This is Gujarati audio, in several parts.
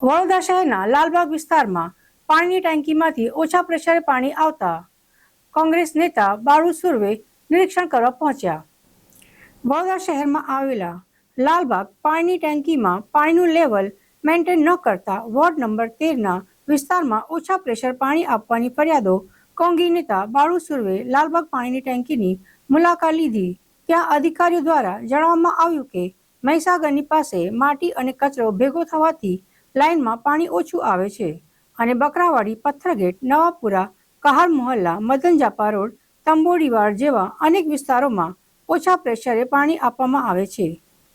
વડોદરા શહેરના લાલબાગ વિસ્તારમાં પાણીની ટેન્કીમાંથી ઓછા પ્રેશરે પાણી આવતા કોંગ્રેસ નેતા બાળુ સુર્વે નિરીક્ષણ કરવા પહોંચ્યા. વડોદરા શહેરમાં આવેલા લાલબાગ પાણીની ટેન્કીમાં પાણીનું લેવલ મેન્ટેન ન કરતા વોર્ડ નંબર 13ના વિસ્તારમાં ઓછા પ્રેશર પાણી આપવાની ફરિયાદો કોંગ્રેસ નેતા બાળુ સુર્વે લાલબાગ પાણીની ટેન્કીની મુલાકાત લીધી. ત્યાં અધિકારીઓ દ્વારા જણાવવામાં આવ્યું કે મહીસાગરની પાસે માટી અને કચરો ભેગો થવાથી લાઇનમાં પાણી ઓછું આવે છે અને બકરાવાડી, પથ્થરગેટ, નવાપુરા, કહાર મોહલ્લા, મદન જાપા રોડ, તંબોડીવાડ જેવા અનેક વિસ્તારોમાં ઓછા પ્રેશરે પાણી આપવામાં આવે છે,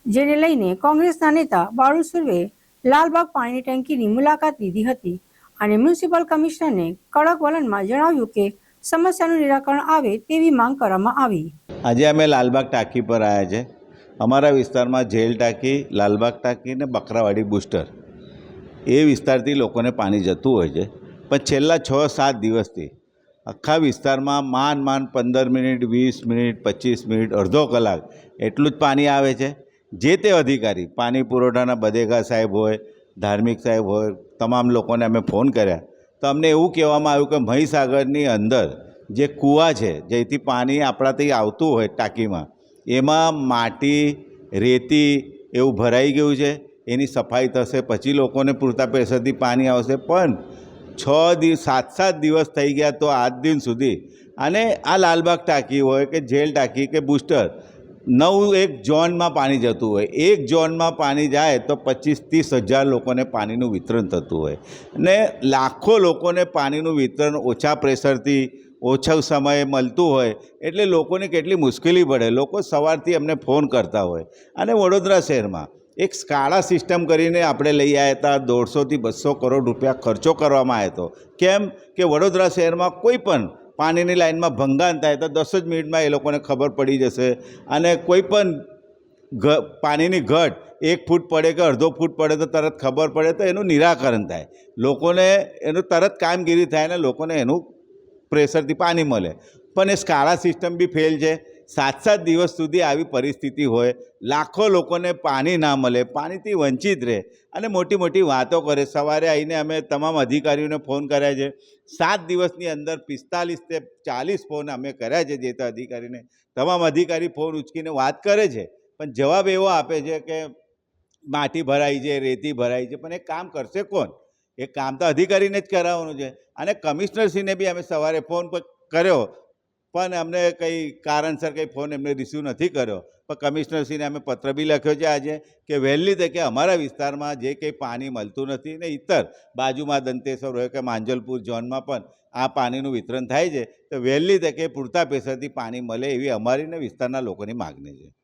જેને લઈને કોંગ્રેસના નેતા બાળુ સુર્વે લાલબાગ પાણીની ટેન્કીની મુલાકાત લીધી હતી અને મ્યુનિસિપલ કમિશનરને કડક વલણમાં જણાવ્યું કે સમસ્યાનું નિરાકરણ આવે તેવી માંગ કરવામાં આવી. આજે અમે લાલબાગ ટાંકી પર આવ્યા છે. અમારા વિસ્તારમાં જેલ ટાંકી, લાલબાગ ટાંકી ને બકરાવાડી બુસ્ટર એ વિસ્તારથી લોકોને પાણી જતું હોય છે, પણ છેલ્લા 6-7 દિવસથી આખા વિસ્તારમાં માંડ 15 મિનિટ, 20 મિનિટ, 25 મિનિટ, અડધો કલાક એટલું જ પાણી આવે છે. જે તે અધિકારી, પાણી પુરવઠાના બધેગા સાહેબ હોય, ધાર્મિક સાહેબ હોય, તમામ લોકોને અમે ફોન કર્યા તો અમને એવું કહેવામાં આવ્યું કે મહીસાગરની અંદર જે કૂવા છે, જેથી પાણી આપણાથી આવતું હોય ટાંકીમાં, એમાં માટી, રેતી એવું ભરાઈ ગયું છે. એની સફાઈ થશે પછી લોકોને પૂરતા પ્રેશરથી પાણી આવશે. પણ 7 દિવસ થઈ ગયા તો આજ દિન સુધી, અને આ લાલબાગ ટાંકી હોય કે જેલ ટાંકી કે બુસ્ટર, 9 ઝોનમાં પાણી જતું હોય. એક ઝોનમાં પાણી જાય તો 25-30 હજાર લોકોને પાણીનું વિતરણ થતું હોય ને લાખો લોકોને પાણીનું વિતરણ ઓછા પ્રેશરથી ઓછા સમયે મળતું હોય એટલે લોકોને કેટલી મુશ્કેલી પડે. લોકો સવારથી અમને ફોન કરતા હોય. અને વડોદરા શહેરમાં એક સ્કાડા સિસ્ટમ કરીને આપણે લઈ આવ્યા હતા. 150-200 કરોડ રૂપિયા ખર્ચો કરવામાં આવ્યો હતો. કેમ કે વડોદરા શહેરમાં કોઈ પણ પાણીની લાઇનમાં ભંગાણ થાય તો 10 જ મિનિટમાં એ લોકોને ખબર પડી જશે, અને કોઈ પણ પાણીની ઘટ 1 ફૂટ પડે કે અડધો ફૂટ પડે તો તરત ખબર પડે તો એનું નિરાકરણ થાય, લોકોને એનું તરત કામગીરી થાય ને લોકોને એનું પ્રેશરથી પાણી મળે. પણ એ સ્કાડા સિસ્ટમ બી ફેલ છે. 7 દિવસ સુધી આવી પરિસ્થિતિ હોય, લાખો લોકોને પાણી ના મળે, પાણીથી વંચિત રહે અને મોટી મોટી વાતો કરે. સવારે આવીને અમે તમામ અધિકારીઓને ફોન કર્યા છે. 7 દિવસની અંદર 45-40 ફોન અમે કર્યા છે જે તે અધિકારીને. તમામ અધિકારી ફોન ઉચકીને વાત કરે છે, પણ જવાબ એવો આપે છે કે માટી ભરાઈ છે, રેતી ભરાઈ છે. પણ એ કામ કરશે કોણ? એ કામ તો અધિકારીને જ કરાવવાનું છે. અને કમિશનરશ્રીને બી અમે સવારે ફોન કર્યો, પણ અમને કંઈ કારણસર કંઈ ફોન એમને રિસીવ નથી કર્યો. પણ કમિશનરશ્રીને અમે પત્ર બી લખ્યો છે આજે કે વહેલી તકે અમારા વિસ્તારમાં જે કંઈ પાણી મળતું નથી ને ઇતર બાજુમાં દંતેશ્વર હોય કે માંજલપુર ઝોનમાં પણ આ પાણીનું વિતરણ થાય છે, તો વહેલી તકે પૂરતા પ્રેશરથી પાણી મળે એવી અમારી ને વિસ્તારના લોકોની માગણી છે.